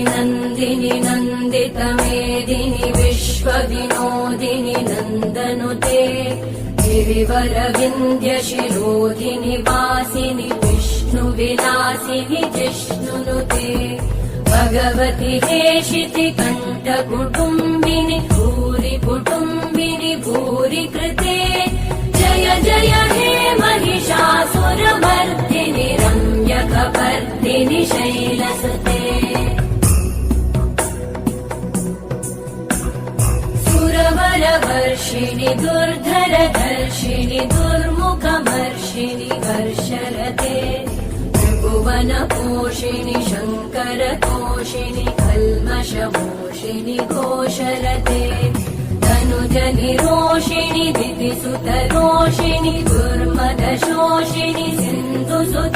नन्दिनि नन्दितमेदिनि विश्वविनोदिनि नन्दनुते गिरिवरविन्द्यशिरोधिनि वासिनि विष्णुविलासिनि जिष्णुनुते भगवति हेशिति कण्ठकुटुम्बिनि भूरि कुटुम्बिनि भूरि कृते जय जय हे महिषासुरमर्दिनि रम्यकपर्दिनि शैलसुते सुरवरवर्षिणि दुर्धरधर्षिणि दुर्मुखमर्षिणि हर्षरते त्रिभुवनपोषिणि शङ्करतोषिणि कल्मषमोषिणि घोषरते धनुजनिरोषिणि दितिसुतरोषिणि दुर्मदशोषिणि सिन्धुसुते